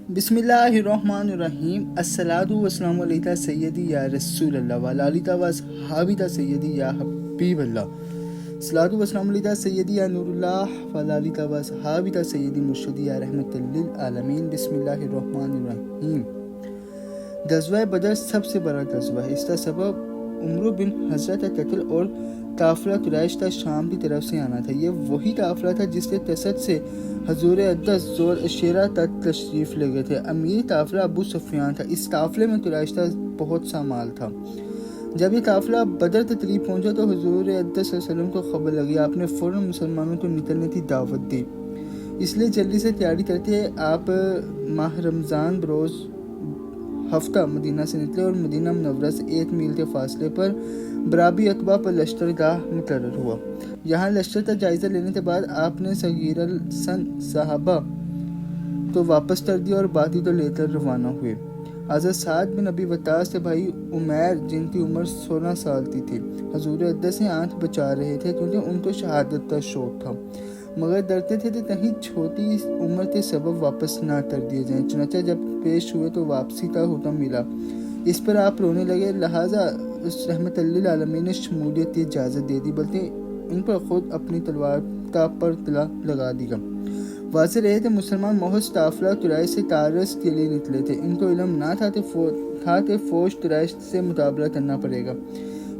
بسم اللہ الرحمن الرحیم الصلاۃ والسلام علیکہ سیدی یا رسول اللہ وعلی آلہ و اصحابہ سیدی یا حبیب اللہ. الصلاۃ والسلام علیکہ سیدی یا نور اللہ وعلی آلہ و اصحابہ سیدی مرشدی یا رحمت للعالمین. بسم اللہ الرحمن الرحیم. غزوہ بدر سب سے بڑا غزوہ ہے. اس کا سبب عمرو بن حضرت کا قتل اور قافلہ قریش کا شام کی طرف سے آنا تھا. یہ وہی قافلہ تھا جس کے تسد سے حضور اقدس ذو العشیرہ تک تشریف لے گئے تھے. امیر قافلہ ابو سفیان تھا. اس قافلے میں قریش کا بہت سا مال تھا. جب یہ قافلہ بدر کے قریب پہنچا تو حضور اقدس صلی اللہ علیہ وسلم کو خبر لگی. آپ نے فوراً مسلمانوں کو نکلنے کی دعوت دی. اس لیے جلدی سے تیاری کرتے آپ ماہ رمضان بروز ہفتہ مدینہ سے نکلے اور مدینہ منورہ سے 1 میل کے فاصلے پر برابی اقبا پر لشکر گاہ مقرر ہوا. یہاں لشکر کا جائزہ لینے کے بعد آپ نے صغیر السن صحابہ تو واپس کر دیا اور باقی تو لے کر روانہ ہوئے. حضرت سعد بن ابی وقاص کے بھائی عمیر جن کی عمر 16 سال کی تھی حضور اقدس سے آنکھ بچا رہے تھے کیونکہ ان کو شہادت کا شوق تھا، مگر ڈرتے تھے کہ کہیں چھوٹی عمر کے سبب واپس نہ کر دیے جائیں. چنانچہ جب پیش ہوئے تو واپسی کا حکم ملا. اس پر آپ رونے لگے. لہٰذا رحمت للعالمین نے شمولیت کی اجازت دے دی، بلکہ ان پر خود اپنی تلوار کا پر تلا لگا دیا. واضح رہے کہ مسلمان محض قافلہ قریش سے تعرض کے لیے نکلے تھے. ان کو علم نہ تھا کہ فوج قریش سے مقابلہ کرنا پڑے گا.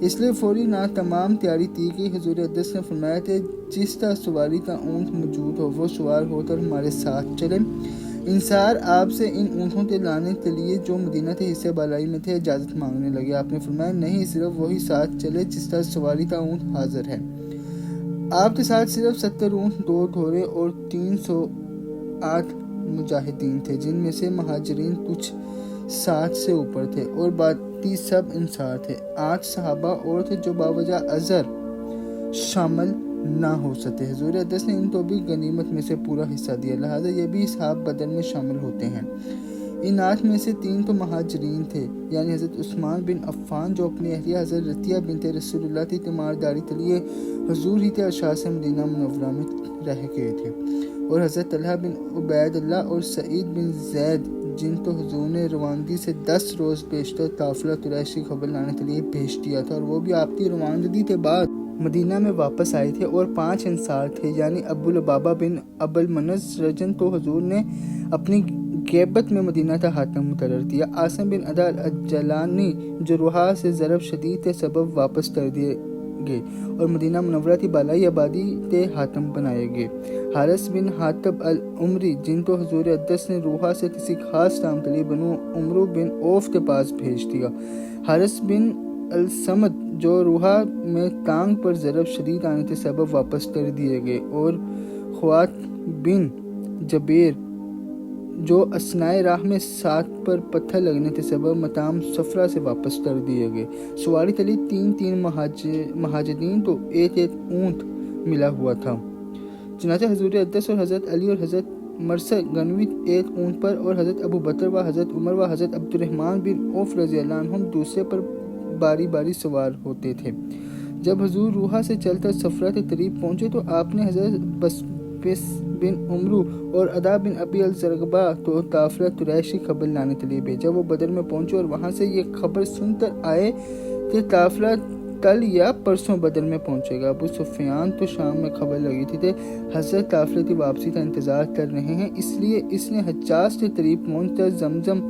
اس لیے فوری تمام تیاری کی کہ حضور اقدس نے فرمایا کہ جس کا سواری کا اونٹ موجود ہو وہ سوار ہو کر ہمارے ساتھ چلے. انصار آپ سے ان اونٹوں کے لانے کے لیے جو مدینہ کے حصے بالائی میں تھے اجازت مانگنے لگے. آپ نے فرمایا نہیں، صرف وہی ساتھ چلے جس کا سواری کا اونٹ حاضر ہے. آپ کے ساتھ صرف 70 اونٹ، 2 گھوڑے اور 308 مجاہدین تھے، جن میں سے مہاجرین کچھ 60 سے اوپر تھے اور باقی سب انصار تھے. 8 صحابہ اور تھے جو باوجہ عذر شامل نہ ہو سکتے. حضور اقدس نے ان کو بھی غنیمت میں سے پورا حصہ دیا، لہٰذا یہ بھی اصحاب بدر میں شامل ہوتے ہیں. ان 8 میں سے 3 تو مہاجرین تھے، یعنی حضرت عثمان بن عفان جو اپنی اہلیہ حضرت رقیہ بنت رسول اللہ کی تیمارداری کے لیے حضور ہی کے ارشاد سے مدینہ منورہ میں رہ گئے تھے، اور حضرت طلحہ بن عبید اللہ اور سعید بن زید جن کو حضور نے روانگی سے 10 روز پیشتر قافلہ قریش کی خبر لانے کے لیے بھیج دیا تھا، اور وہ بھی آپ کی روانگی کے بعد مدینہ میں واپس آئے تھے. اور 5 انصار تھے، یعنی ابو لبابہ بن ابو المنذ رجن کو حضور نے اپنی غیبت میں مدینہ کا حاکم مقرر کیا. عاصم بن عدا الجلانی جو روحا سے ضرب شدید کے سبب واپس کر دیے گئے اور مدینہ منورہ کی بالائی آبادی کے حاکم بنائے گئے. حارث بن حاتب العمری جن کو حضور اقدس نے روحا سے کسی خاص کام کے لیے بنو عمرو بن اوف کے پاس بھیج دیا. حارث بن الصمد جو روحا میں ٹانگ پر ضرب شدید آنے کے سبب واپس کر دیے گئے، اور خوات بن جبیر جو اثنائے راہ میں ساتھ پر پتھر لگنے کے سبب مقام صفرا سے واپس کر دیے گئے. سواری کے لیے 3 مہاجرین تو 1 اونٹ ملا ہوا تھا. چنانچہ حضور اقدس اور حضرت علی اور حضرت مرثد غنوی 1 اونٹ پر، اور حضرت ابو بکر و حضرت عمر و حضرت عبد الرحمن بن عوف رضی اللہ عنہم دوسرے پر باری باری سوار ہوتے تھے. جب حضور روحا سے چل کر صفرا کے قریب پہنچے تو آپ نے حضرت بس بن عمرو اور عدا بن ابی الزرقبہ کو قافلہ قریش کی خبر لانے کے لیے بھیجا. وہ بدر میں پہنچے اور وہاں سے یہ خبر سن کر آئے کہ قافلہ کل یا پرسوں بدر میں پہنچے گا. ابو سفیان تو شام میں خبر لگی تھی کہ حضرت قافلے کی واپسی کا انتظار کر رہے ہیں، اس لیے اس نے حجاز کے قریب پہنچ کر زمزم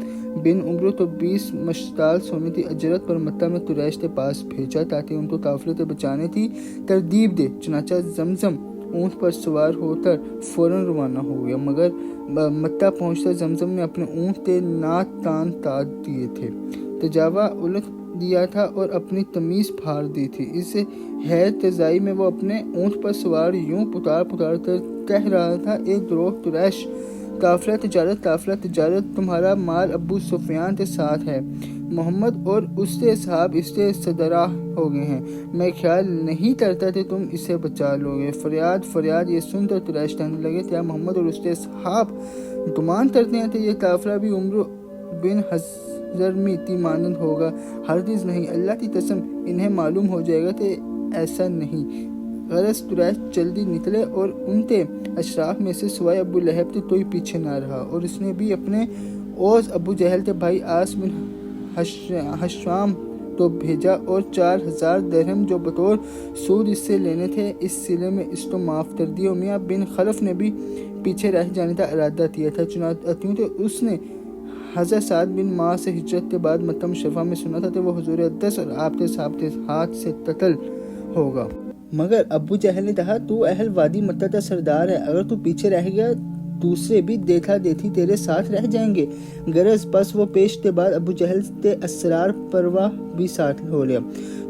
بن عمرو تو 20 مشتال سونے کی اجرت پر مکہ میں قریش کے پاس بھیجا تاکہ ان کو قافلے سے بچانے کی ترغیب دے. چنانچہ زمزم اونٹ پر سوار ہو کر فوراً روانہ ہو گیا، مگر مکہ پہنچتا زمزم نے اپنے اونٹ کے ناک کان کاٹ دیے تھے، تجاوا الٹ دیا تھا اور اپنی تمیز پھاڑ دی تھی. اس حیرت تزائی میں وہ اپنے اونٹ پر سوار یوں پکار کر کہہ رہا تھا: ایک گروہ قریش، قافلہ تجارت، تمہارا مال ابو سفیان کے ساتھ ہے. محمد اور اس کے اصحاب اس کے سربراہ ہو گئے ہیں. میں خیال نہیں کرتا کہ تم اسے بچا لو گے. فریاد یہ سن کر قریش کہنے لگے: کیا محمد اور اس کے اصحاب گمان کرتے ہیں کہ یہ قافلہ بھی عمرو بن حضرمی کی مانند ہوگا؟ ہرگز نہیں، اللہ کی قسم انہیں معلوم ہو جائے گا کہ ایسا نہیں. غرض قریش جلدی نکلے اور ان کے اشراف میں سے سوائے ابو لہب تھے کوئی پیچھے نہ رہا، اور اس نے بھی اپنے اوز ابو جہل کے بھائی آس بن حشام تو بھیجا، اور 4000 درہم جو بطور سود اس سے لینے تھے اس سلے میں اس کو معاف کر دیا۔ امیہ بن خلف نے بھی پیچھے رہ جانے کا ارادہ کیا تھا، چنانچہ اس نے حضرت سعد بن معاذ سے ہجرت کے بعد مکہ مشرفہ میں سنا تھا کہ وہ حضور اقدس اور آپ کے صحابہ کے ہاتھ سے قتل ہوگا۔ مگر ابو جہل نے کہا تو اہل وادی مکہ کا سردار ہے، اگر تو پیچھے رہ گیا دوسرے بھی دیکھا دیکھی تیرے ساتھ رہ جائیں گے۔ غرض پس وہ پیش کے بعد ابو جہل کے اسرار پرواہ بھی ساتھ ہو لیا۔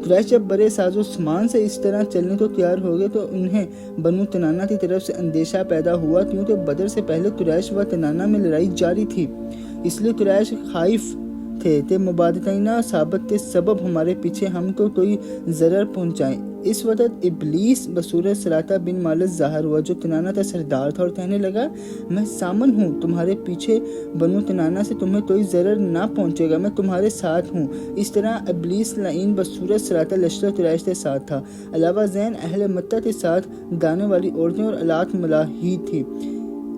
قریش جب بڑے ساز و سامان سے اس طرح چلنے کو تیار ہو گئے تو انہیں بنو کنانہ کی طرف سے اندیشہ پیدا ہوا، کیونکہ بدر سے پہلے قریش و کنانہ میں لڑائی جاری تھی، اس لیے قریش خائف تھے کہ مبادلتینہ ثابت کے سبب ہمارے پیچھے ہم کو کوئی ضرر پہنچائیں۔ اس وقت ابلیس بصورت سراتا بن مالک ظاہر ہوا جو کنانہ کا سردار تھا، اور کہنے لگا میں سامن ہوں، تمہارے پیچھے بنو کنانہ سے تمہیں کوئی ضرر نہ پہنچے گا، میں تمہارے ساتھ ہوں۔ اس طرح ابلیس لعین بصورت سراتا لشکر قریش کے ساتھ تھا، علاوہ زین اہل مکہ کے ساتھ گانے والی عورتیں اور آلات ملاحی تھی۔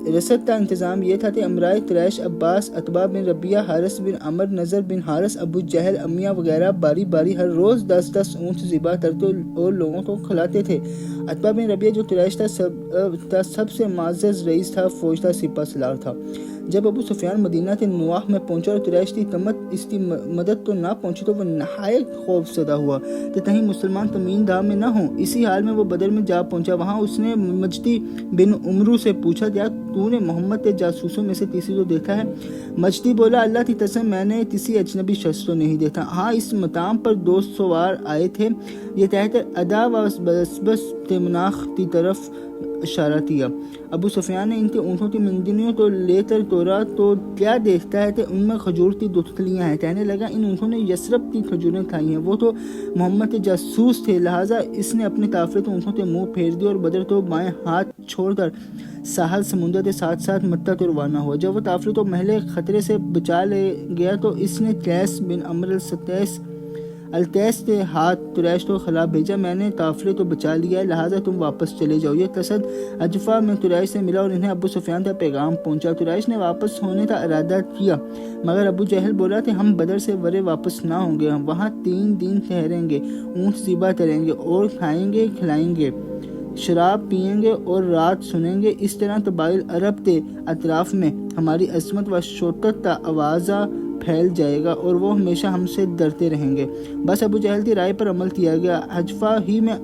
رسد کا انتظام یہ تھا کہ امرائے قریش عباس، عتبہ بن ربیعہ، حارث بن عمر، نضر بن حارث، ابو جہل، امیہ وغیرہ باری باری ہر روز 10 اونٹ ذبح کرتے اور لوگوں کو کھلاتے تھے۔ عتبہ بن ربیعہ جو قریش کا سب سے معزز رئیس تھا، فوج کا سپہ سالار تھا۔ جب ابو سفیان مدینہ کے نواح میں پہنچا اور قریش کی قمت اس کی مدد تو نہ پہنچی تو وہ نہایت خوف زدہ ہوا کہ کہیں مسلمان تمین دام میں نہ ہوں۔ اسی حال میں وہ بدر میں جا پہنچا۔ وہاں اس نے مجدی بن عمرو سے پوچھا کیا تو نے محمد کے جاسوسوں میں سے کسی کو دیکھا ہے؟ مجدی بولا اللہ کی قسم میں نے کسی اجنبی شخص کو نہیں دیکھا، ہاں اس مقام پر 2 سوار آئے تھے، یہ کہہ کر ادا و بس تمناخ کی طرف اشارہ کیا۔ ابو سفیان نے ان کے اونٹوں کی منجنیوں کو لے کر توڑا تو کیا دیکھتا ہے کہ ان میں کھجور کی گٹھلیاں ہیں، کہنے لگا ان اونٹوں نے یثرب کی کھجوریں کھائی ہیں، وہ تو محمد کے جاسوس تھے، لہٰذا اس نے اپنے قافلے کو اونٹوں کے منہ پھیر دیا اور بدر کو بائیں ہاتھ چھوڑ کر ساحل سمندر کے ساتھ ساتھ مکہ کو روانہ ہوا۔ جب وہ قافلے کو محلے خطرے سے بچا لے گیا تو اس نے قیس بن عمرو التیس کے ہاتھ قریش کو خلاف بھیجا، میں نے قافلے کو بچا لیا ہے لہٰذا تم واپس چلے جاؤ۔ یہ قصد اجفا میں قریش سے ملا اور انہیں ابو سفیان کا پیغام پہنچا۔ قریش نے واپس ہونے کا ارادہ کیا، مگر ابو جہل بولا کہ ہم بدر سے ورے واپس نہ ہوں گے، ہم وہاں 3 دن ٹھہریں گے، اونٹ ذبح کریں گے اور کھائیں گے کھلائیں گے، شراب پئیں گے اور رات سنیں گے۔ اس طرح قبائل عرب کے اطراف میں ہماری عظمت و شوکت کا آوازہ پھیل جائے گا اور وہ ہمیشہ ہم سے ڈرتے رہیں گے۔ بس ابو جہل کی رائے پر عمل کیا گیا۔ حجفہ ہی میں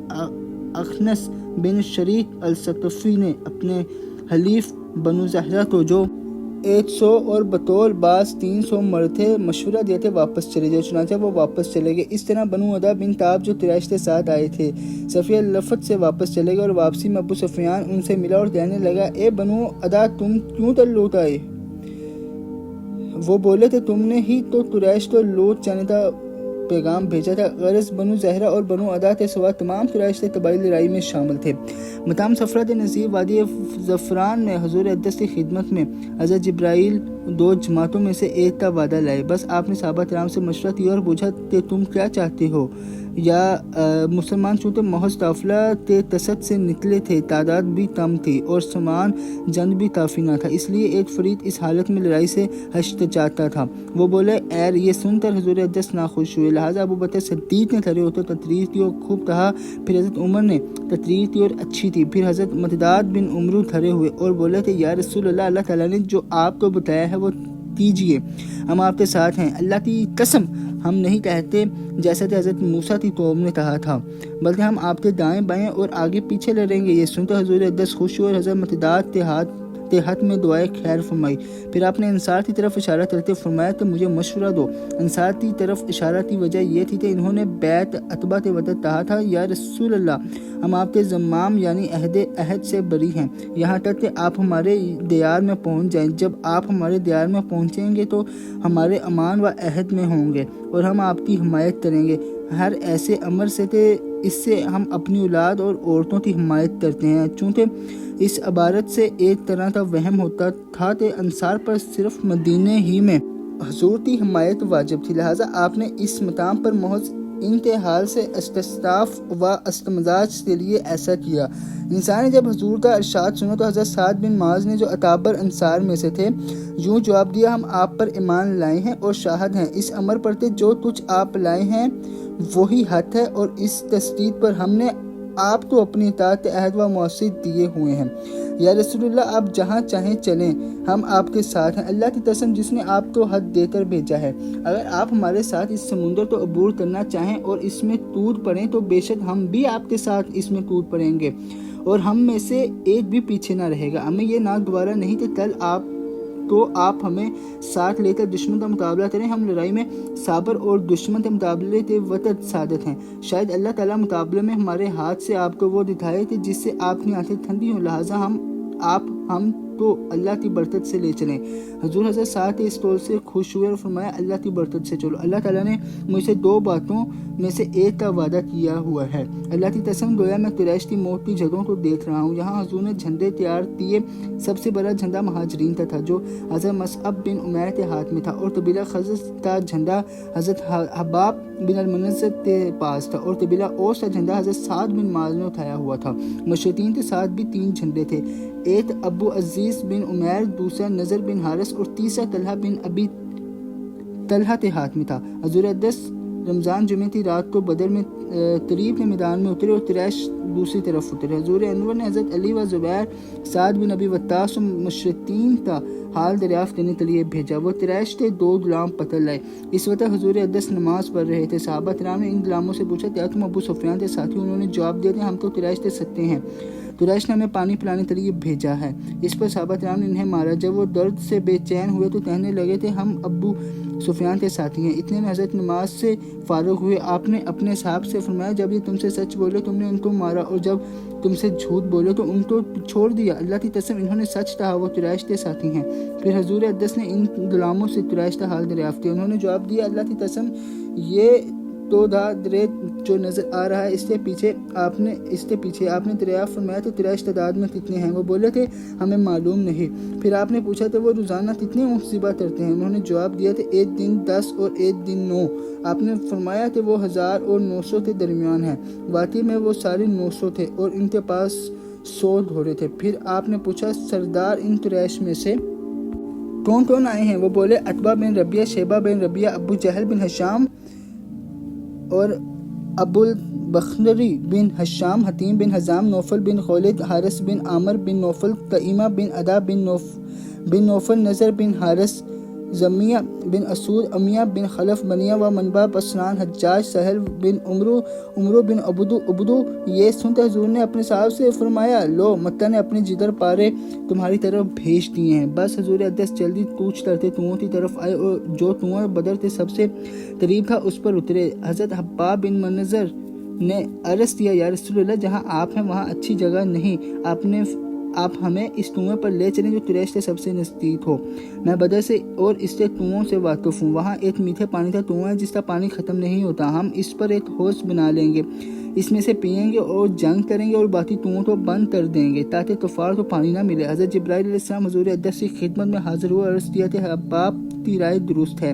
اخنس بن شریک الثقفی نے اپنے حلیف بنو زہرہ کو جو 100 اور بطول بعض 300 مرد تھے مشورہ دیتے واپس چلے جائے، چنانچہ وہ واپس چلے گئے۔ اس طرح بنو عدا بن کعب جو قریش کے ساتھ آئے تھے صفیہ لفت سے واپس چلے گئے، اور واپسی میں ابو سفیان ان سے ملا اور کہنے لگا اے بنو عدا تم کیوں لوٹ آئے؟ وہ بولے تھے تم نے ہی تو قریش کو لوٹ جانے کا پیغام بھیجا تھا۔ غرض بنو زہرہ اور بنو عدا کے سوا تمام قریش کے قبائلی لڑائی میں شامل تھے۔ مقام صفرہ کے نزدیک وادی زعفران میں حضور اقدس کی خدمت میں حضرت جبرائیل 2 جماعتوں میں سے ایک کا وعدہ لائے۔ بس آپ نے صحابہ کرام سے مشورہ کیا اور پوچھا کہ تم کیا چاہتے ہو؟ یا مسلمان چونکہ محض قافلہ کے قصد سے نکلے تھے، تعداد بھی کم تھی اور سامان جنگ بھی کافی نہ تھا، اس لیے ایک فرید اس حالت میں لڑائی سے ہچ چاہتا تھا۔ وہ بولے ایر، یہ سن کر حضور اقدس ناخوش ہوئے، لہٰذا ابو بکر صدیق نے کھڑے ہوتے تقریر کی اور خوب کہا، پھر حضرت عمر نے تقریر کی اور اچھی تھی، پھر حضرت مقداد بن عمرو کھڑے ہوئے اور بولے کہ یا رسول اللہ، اللہ تعالیٰ نے جو آپ کو بتایا ہے وہ کیجئے، ہم آپ کے ساتھ ہیں، اللہ کی قسم ہم نہیں کہتے جیسا کہ حضرت موسیٰ کی قوم نے کہا تھا، بلکہ ہم آپ کے دائیں بائیں اور آگے پیچھے لڑیں گے۔ یہ سنتے حضور اقدس خوش ہوئے اور حضرت مقداد کے حق میں دعائے خیر فرمائی۔ پھر آپ نے انصار کی طرف اشارہ کرتے فرمایا کہ مجھے مشورہ دو۔ انصار کی طرف اشارہ کی وجہ یہ تھی کہ انہوں نے بیعت عتبہ کے وقت کہا تھا، یا رسول اللہ، ہم آپ کے ذمام یعنی عہد سے بری ہیں، یہاں تک کہ آپ ہمارے دیار میں پہنچ جائیں۔ جب آپ ہمارے دیار میں پہنچیں گے تو ہمارے امان و عہد میں ہوں گے اور ہم آپ کی حمایت کریں گے، ہر ایسے امر سے کہ اس سے ہم اپنی اولاد اور عورتوں کی حمایت کرتے ہیں۔ چونکہ اس عبارت سے ایک طرح کا وہم ہوتا تھا کہ انصار پر صرف مدینے ہی میں حضور کی حمایت واجب تھی، لہٰذا آپ نے اس مقام پر محض ان کے حال سے استشراف و استمزاج کے لیے ایسا کیا۔ انسان نے جب حضور کا ارشاد سنا تو حضرت سعد بن معاذ نے جو اکابر انصار میں سے تھے یوں جواب دیا، ہم آپ پر ایمان لائے ہیں اور شاہد ہیں اس امر پر تھے جو کچھ آپ لائے ہیں وہی حق ہے، اور اس تصدیق پر ہم نے آپ کو اپنی اطاعت عہد و موثق دیے ہوئے ہیں۔ یا رسول اللہ آپ جہاں چاہیں چلیں، ہم آپ کے ساتھ ہیں۔ اللہ کی قسم جس نے آپ کو حق دے کر بھیجا ہے، اگر آپ ہمارے ساتھ اس سمندر کو عبور کرنا چاہیں اور اس میں کود پڑیں تو بے شک ہم بھی آپ کے ساتھ اس میں کود پڑیں گے، اور ہم میں سے ایک بھی پیچھے نہ رہے گا۔ ہمیں یہ ناگوارا نہیں کہ کل آپ ہمیں ساتھ لے کر دشمن کا مقابلہ کریں۔ ہم لڑائی میں صابر اور دشمن کے مقابلے کے وقت سعادت ہیں۔ شاید اللہ تعالیٰ مقابلے میں ہمارے ہاتھ سے آپ کو وہ دکھائے کہ جس سے آپ کی آنکھیں ٹھنڈی ہوں، لہٰذا ہم تو اللہ کی برکت سے لے چلیں۔ حضور حضرت سعد اس قول سے خوش ہوئے اور فرمایا، اللہ کی برکت سے چلو، اللہ تعالیٰ نے مجھ سے 2 باتوں میں سے ایک کا وعدہ کیا ہوا ہے۔ اللہ کی قسم گویا میں قریش کی موت کی جگہوں کو دیکھ رہا ہوں۔ یہاں حضور نے جھنڈے تیار کیے، سب سے بڑا جھنڈا مہاجرین کا تھا جو حضرت مصعب بن عمیر کے ہاتھ میں تھا، اور قبیلہ خزرج کا جھنڈا حضرت حباب بن المنذر کے پاس تھا، اور قبیلہ اوس کا جھنڈا حضرت سعد بن معاذ نے اٹھایا ہوا تھا۔ مشرکین کے ساتھ بھی 3 جھنڈے تھے، ایک ابو عزیز بن عمیر، دوسرا نضر بن حارث اور تیسرا طلحہ بن ابی طلحہ کے ہاتھ میں تھا۔ حضور اقدس رمضان جمعے کی رات کو بدر میں قریب کے میدان میں اترے اور قریش دوسری طرف اترے۔ حضور انور نے حضرت علی و زبیر، سعد بن ابی وقاص اور مشرکین کا حال دریافت کرنے کے لیے بھیجا۔ وہ قریش کے 2 غلام پکڑ لائے۔ اس وقت حضور اقدس نماز پڑھ رہے تھے۔ صحابہ کرام نے ان غلاموں سے پوچھا، کیا تم ابو سفیان کے ساتھی؟ انہوں نے جواب دیا کہ ہم تو قریش کے سکتے ہیں، قریش نے ہمیں پانی پلانے کے لیے بھیجا ہے۔ اس پر صحابہ کرام نے انہیں مارا۔ جب وہ درد سے بے چین ہوئے تو کہنے لگے تھے، ہم ابو سفیان کے ساتھی ہیں۔ اتنے میں حضرت نماز سے فارغ ہوئے۔ آپ نے اپنے صحابہ سے فرمایا، جب یہ تم سے سچ بولے تم نے ان کو مارا، اور جب تم سے جھوٹ بولے تو ان کو چھوڑ دیا۔ اللہ کی قسم انہوں نے سچ کہا، وہ قریش کے ساتھی ہیں۔ پھر حضور اقدس نے ان غلاموں سے قریش کا حال دریافت کیا۔ انہوں نے جواب دیا، اللہ کی قسم یہ تو درے جو نظر آ رہا ہے اس کے پیچھے آپ نے دریافت فرمایا تو قریش تعداد میں کتنے ہیں؟ وہ بولے تھے، ہمیں معلوم نہیں۔ پھر آپ نے پوچھا تو وہ روزانہ کتنے اونٹ ذبح کرتے ہیں؟ انہوں نے جواب دیا کہ ایک دن 10 اور ایک دن 9۔ آپ نے فرمایا کہ وہ 1000 اور 900 کے درمیان ہیں۔ واقعی میں وہ سارے 900 تھے اور ان کے پاس 100 گھوڑے تھے۔ پھر آپ نے پوچھا، سردار ان قریش میں سے کون کون آئے ہیں؟ وہ بولے، عتبہ بن ربیعہ، شیبہ بن ربیعہ، ابو جہل بن ہشام اور ابو البختری بن ہشام، حتیم بن حزام، نوفل بن خولد، حارث بن عامر بن نوفل، طعیمہ بن عدا بن نوفل، نضر بن حارث، زمیہ بن اسود، امیہ بن خلف، بنیہ و منبع، بسران، حجاج، سہل بن عمرو بن عبدو۔ یہ سنتے حضور نے اپنے صحابہ سے فرمایا، لو مکہ نے اپنے جگر پارے تمہاری طرف بھیج دیے ہیں۔ بس حضور اقدس جلدی کوچ کرتے کنویں کی طرف آئے اور جو کنواں بدر کے سب سے قریب تھا اس پر اترے۔ حضرت حباب بن منذر نے عرض کیا، یا رسول اللہ جہاں آپ ہیں وہاں اچھی جگہ نہیں، آپ ہمیں اس کنویں پر لے چلیں جو قریش کے سب سے نزدیک ہو۔ میں بدر سے اور اس کے کنووں سے واقف ہوں۔ وہاں ایک میٹھے پانی کا کنواں ہے جس کا پانی ختم نہیں ہوتا۔ ہم اس پر ایک حوض بنا لیں گے، اس میں سے پئیں گے اور جنگ کریں گے اور باقی کنووں کو بند کر دیں گے تاکہ کفار کو پانی نہ ملے۔ حضرت جبرائیل علیہ السلام حضور اقدس کی خدمت میں حاضر ہوئے اور عرض کیا کہ حباب کی رائے درست ہے۔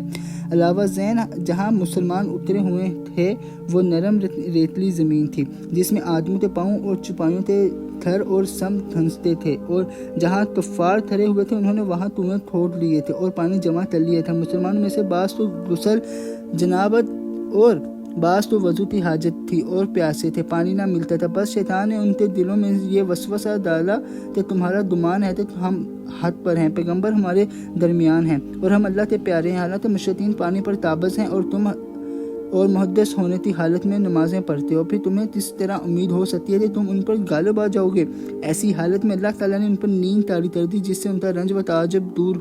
علاوہ زین جہاں مسلمان اترے ہوئے تھے وہ نرم ریتلی زمین تھی جس میں آدمیوں کے پاؤں اور چپائیوں کے تھر اور سم دھنستے تھے، اور جہاں کفار تھرے ہوئے تھے انہوں نے وہاں کنویں کھود لیے تھے اور پانی جمع کر لیا تھا۔ مسلمانوں میں سے بعض تو غسل جنابت اور بعض تو وضو کی حاجت تھی اور پیاسے تھے، پانی نہ ملتا تھا۔ بس شیطان نے ان کے دلوں میں یہ وسوسہ ڈالا کہ تمہارا گمان ہے کہ ہم حق پر ہیں، پیغمبر ہمارے درمیان ہیں اور ہم اللہ کے پیارے ہیں، حالانکہ مشرکین پانی پر قابض ہیں اور تم اور محدث ہونے کی حالت میں نمازیں پڑھتے ہو، پھر تمہیں کس طرح امید ہو سکتی ہے کہ تم ان پر غالب آ جاؤ گے؟ ایسی حالت میں اللہ تعالیٰ نے ان پر نیند طاری کر دی جس سے ان کا رنج و تعب دور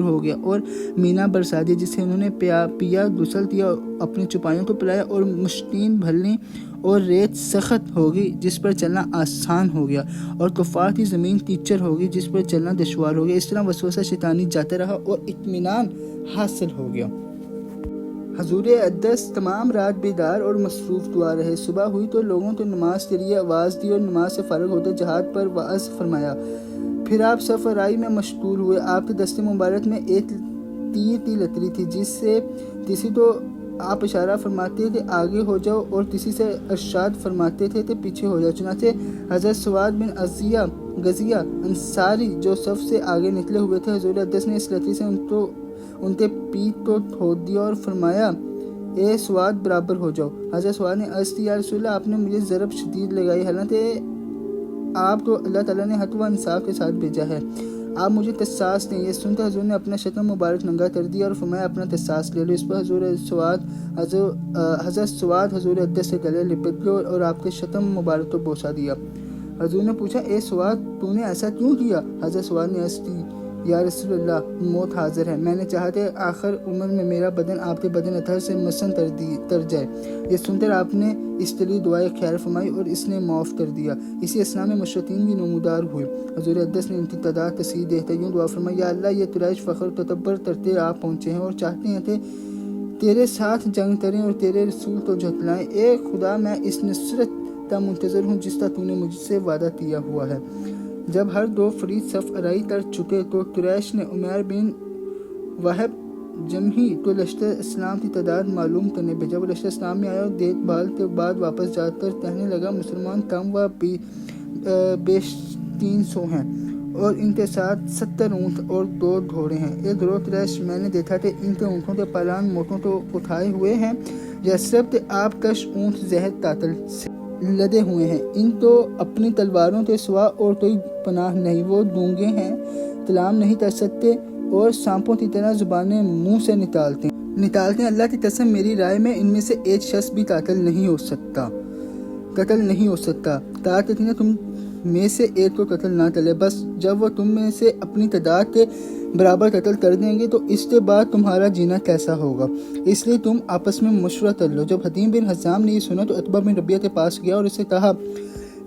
ہو گیا اور مینا برسا دیا جس سے انہوں نے پیا، غسل کیا، اپنی چپائیوں کو پلایا اور مشتین بھرنی اور ریت سخت ہوگی جس پر چلنا آسان ہو گیا اور کفار کی زمین کیچڑ ہوگی جس پر چلنا دشوار ہو گیا۔ اس طرح وسوسہ شیطانی جاتا رہا اور اطمینان حاصل ہو گیا۔ حضور اقدس تمام رات بیدار اور مصروف دعا رہے۔ صبح ہوئی تو لوگوں کو نماز کے لیے آواز دی اور نماز سے فارغ ہوتے جہاد پر وعظ فرمایا۔ پھر آپ سفرائی میں مشغول ہوئے۔ آپ کے دست مبارک میں ایک تیر کی لکڑی تھی جس سے کسی کو آپ اشارہ فرماتے تھے آگے ہو جاؤ اور کسی سے ارشاد فرماتے تھے کہ پیچھے ہو جاؤ۔ چنانچہ حضرت سواد بن غزیہ انصاری جو صف سے آگے نکلے ہوئے تھے، حضور اقدس نے اس لٹھی سے ان کے پیٹھ کو ٹھوک دیا اور فرمایا اے سواد برابر ہو جاؤ۔ حضرت سواد نے عرض کی یا رسول اللہ آپ نے مجھے ضرب شدید لگائی، حالانکہ آپ کو اللہ تعالیٰ نے حق و انصاف کے ساتھ بھیجا ہے، آپ مجھے قصاص دیں۔ یہ سن کر حضور نے اپنا شکم مبارک ننگا کر دیا اور فرمایا اپنا قصاص لے لو۔ اس پر حضرت سواد حضور اقدس سے گلے لپٹ گئے اور آپ کے شکم مبارک کو بوسہ دیا۔ حضور نے پوچھا اے سواد تو نے ایسا کیوں کیا؟ حضرت سواد نے عرض کی یا رسول اللہ موت حاضر ہے، میں نے چاہا کہ آخر عمر میں میرا بدن آپ کے بدن اطہر سے مسن تر جائے۔ یہ سن کر آپ نے اس کے لیے دعائیں خیر فرمائی اور اس نے معاف کر دیا۔ اسی اثناء میں مشرکین بھی نمودار ہوئے۔ حضور اقدس نے ان کی تعداد کثیر دیکھتے یوں دعا فرمائی یا اللہ یہ قریش فخر و تکبر کرتے آپ پہنچے ہیں اور چاہتے ہیں کہ تیرے ساتھ جنگ کریں اور تیرے رسول کو جھٹلائیں۔ اے خدا میں اس نصرت کا منتظر ہوں جس کا تو نے مجھ سے وعدہ کیا ہوا ہے۔ جب ہر دو فریق صف آرائی کر چکے تو قریش نے عمیر بن وہب جمحی کو لشکر اسلام کی تعداد معلوم کرنے بھیجا۔ وہ لشکر اسلام میں آیا اور دیکھ بھال کے بعد واپس جا کر کہنے لگا مسلمان کم و بیش 300 ہیں اور ان کے ساتھ 70 اونٹ اور 2 گھوڑے ہیں۔ اے گروہ قریش میں نے دیکھا کہ ان کے اونٹوں کے پالان موٹوں تو اٹھائے ہوئے ہیں جیسے کہ آپ کش اونٹ زہر قاتل سے لدے ہوئے ہیں، ان کو اپنی تلواروں کے سوا اور کوئی پناہ نہیں، وہ گونگے ہیں، کلام نہیں کر سکتے اور سانپوں کی طرح زبانیں منہ سے نکالتے ہیں۔ اللہ کی قسم میری رائے میں ان میں سے ایک شخص بھی قتل نہیں ہو سکتا تاکہ تم میں سے ایک کو قتل نہ کرے، بس جب وہ تم میں سے اپنی تعداد کے برابر قتل کر دیں گے تو اس کے بعد تمہارا جینا کیسا ہوگا، اس لیے تم آپس میں مشورہ کر لو۔ جب حکیم بن حزام نے یہ سنا تو عتبہ بن ربیعہ کے پاس گیا اور اسے کہا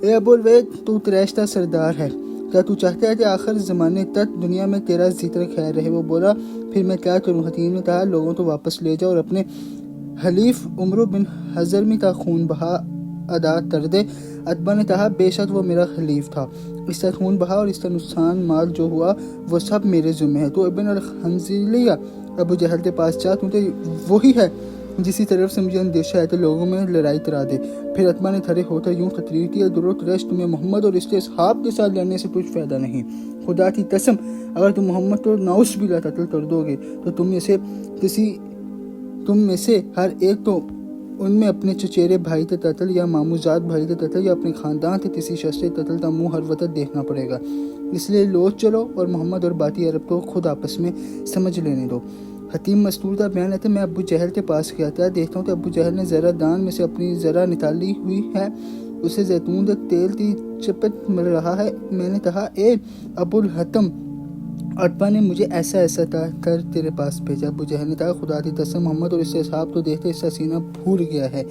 اے ابو الولید تو قریش کا سردار ہے، کیا تو چاہتا ہے کہ آخر زمانے تک دنیا میں تیرا ذکر خیر رہے؟ وہ بولا پھر میں کیا کروں؟ حکیم نے کہا لوگوں کو واپس لے جاؤ اور اپنے حلیف عمرو بن حضرمی کا خون بہا ادا کر دے۔ عتبہ نے کہا بے شک وہ میرا حلیف تھا، اس کا خون بہا اور اس کا نقصان مال جو ہوا وہ سب میرے ذمہ ہے۔ تو ابن الخنزلیہ ابو جہل کے پاس جا کیونکہ وہی ہے جس کی طرف سے مجھے اندیشہ ہے کہ لوگوں میں لڑائی کرا دے۔ پھر عتبہ نے کھڑے ہوتا یوں تقریر کی درو قریش تمہیں محمد اور اس کے اصحاب کے ساتھ لڑنے سے کچھ فائدہ نہیں، خدا کی قسم اگر تم محمد کو نعوذ باللہ قتل کر دو گے تو تم میں سے ہر ایک تو ان میں اپنے چچیرے بھائی کے قتل یا ماموزاد بھائی کے قتل یا اپنے خاندان کے کسی شخص کے قتل کا منہ ہر وقت دیکھنا پڑے گا، اس لیے لوٹ چلو اور محمد اور باقی عرب کو خود آپس میں سمجھ لینے دو۔ حتیم مستور کا بیان ہے کہ میں ابو جہل کے پاس گیا تھا، دیکھتا ہوں کہ ابو جہل نے ذرہ دان میں سے اپنی ذرہ نکالی ہوئی ہے، اسے زیتون کے تیل کی چپت مل رہا ہے۔ میں نے کہا اے ابو الحتم عتبہ نے مجھے ایسا کر تیرے پاس بھیجا۔ ابو جہل نے کہا خدا کی قسم محمد اور اس کے اصحاب کو دیکھتے اس کا سینہ پھول گیا ہے،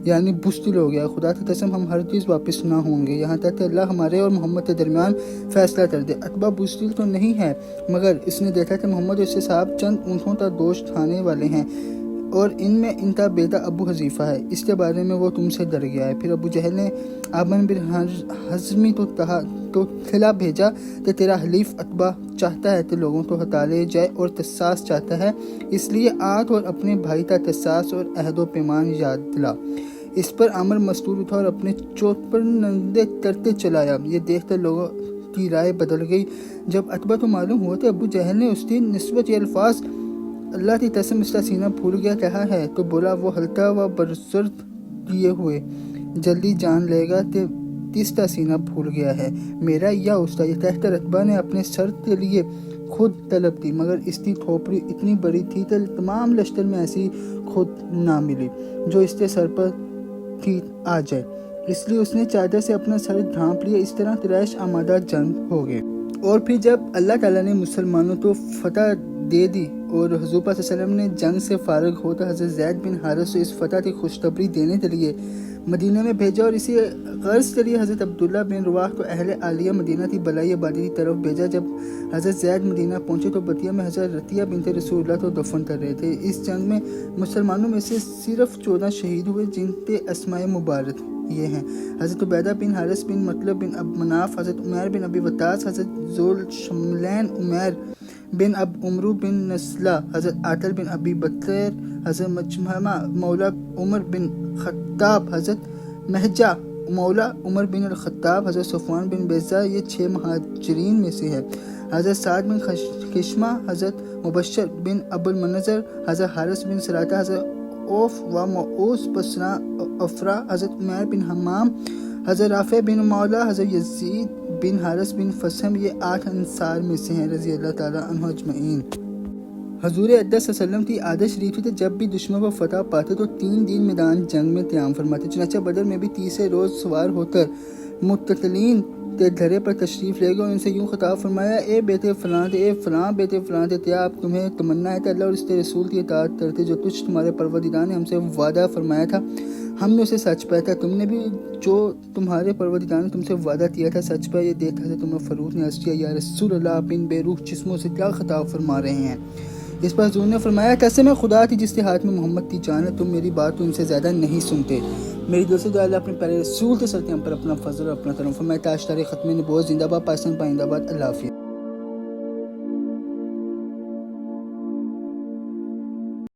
یعنی بزدل ہو گیا، خدا کی قسم ہم ہر چیز واپس نہ ہوں گے یہاں تک کہ اللہ ہمارے اور محمد کے درمیان فیصلہ کر دے۔ عتبہ بزدل تو نہیں ہے مگر اس نے دیکھا کہ محمد اور اس کے اصحاب چند اونٹوں کا گوشت کھانے والے ہیں اور ان میں ان کا بیٹا ابو حذیفہ ہے، اس کے بارے میں وہ تم سے ڈر گیا ہے۔ پھر ابو جہل نے آمن بن حزمی تو خلا بھیجا کہ تیرا حلیف عتبہ چاہتا ہے کہ لوگوں کو ہٹا لے جائے اور قصاص چاہتا ہے، اس لیے آج اور اپنے بھائی کا قصاص اور عہد و پیمان یاد دلا۔ اس پر عامر مستور اٹھا اور اپنے چوٹ پر نندے کرتے چلایا۔ یہ دیکھ کر لوگوں کی رائے بدل گئی۔ جب عتبہ کو معلوم ہوا کہ ابو جہل نے اس کی نسبت یہ الفاظ اللہ کی قسم اس کا سینہ پھول گیا کہا ہے تو بولا وہ ہلکا و برسرد کیے ہوئے جلدی جان لے گا کہ کس کا سینہ پھول گیا ہے، میرا یا اس کا۔ یہ کہہ کر عتبہ نے اپنے سر کے لیے خود طلب کی مگر اس کی کھوپڑی اتنی بڑی تھی کہ تمام لشکر میں ایسی خود نہ ملی جو اس کے سر پر آ جائے، اس لیے اس نے چادر سے اپنا سر ڈھانپ لیا۔ اس طرح قریش آمادہ جنگ ہو گئے۔ اور پھر جب اللہ تعالیٰ نے مسلمانوں کو فتح دے دی اور حضور صلی اللہ علیہ وسلم نے جنگ سے فارغ ہوتا حضرت زید بن حارث سے اس فتح کی خوشخبری دینے کے لیے مدینہ میں بھیجا اور اسی غرض کے لیے حضرت عبداللہ بن رواح کو اہل عالیہ مدینہ کی بلائی آبادی کی طرف بھیجا۔ جب حضرت زید مدینہ پہنچے تو بطیہ میں حضرت رطیہ بنت رسول اللہ کو دفن کر رہے تھے۔ اس جنگ میں مسلمانوں میں سے صرف 14 شہید ہوئے جن کے اسماء مبارک یہ ہیں حضرت عبیدہ بن حارث بن مطلب بن اب مناف، حضرت عمیر بن ابی وقاص، حضرت ذوالشملین عمیر بن اب عمرو بن نسلہ حضرت عاطل بن ابی بکر حضرت مجمع مولا عمر بن خطاب حضرت مہجہ مولا عمر بن الخطاب حضرت صفوان بن بیضہ یہ 6 مہاجرین میں سے ہے۔ حضرت سعد بن خشمہ حضرت مبشر بن ابو المنظر حضرت حارث بن سراطہ حضرت اوف و معوذ بصرہ افرا حضرت عمیر بن حمام حضرت رافع بن مولا حضرت یزید بن حارث بن فسم یہ 8 انصار میں سے ہیں رضی اللہ تعالیٰ عنہ اجمعین۔ حضور اقدس صلی اللہ علیہ وسلم کی عادت شریف تھی کہ جب بھی دشمن پر فتح پاتے تو 3 دن میدان جنگ میں قیام فرماتے۔ چنانچہ بدر میں بھی تیسرے روز سوار ہو کر مقتلین کے دھرے پر تشریف لے گئے اور ان سے یوں خطاب فرمایا: اے بیٹے فلاں اے فلاں بیٹے فلاں کیا اب تمہیں تمنا ہے کہ اللہ اور اس کے رسول کی اطاعت کرتے جو تجھ تمہارے پروردگار نے ہم سے وعدہ فرمایا تھا، ہم نے اسے سچ پایا تھا، تم نے بھی جو تمہارے پروردگار نے تم سے وعدہ کیا تھا سچ پایا؟ یہ دیکھ حضرت عمر فاروق نے عرض کیا: یا رسول اللہ، آپ ان بے روح جسموں سے کیا خطاب فرما رہے ہیں؟ اس پر حضور نے فرمایا: قسم خدا کی جس کے ہاتھ میں محمد کی جان ہے، تم میری بات تو ان سے زیادہ نہیں سنتے۔ میری دوستوں جو اللہ اپنے پیارے رسول کے سلطے ہم پر اپنا فضل اور اپنا کرم فرمائے۔ تاجدار ختم نبوت زندہ باد، پاکستان پائندہ باد۔ اللہ حافظ۔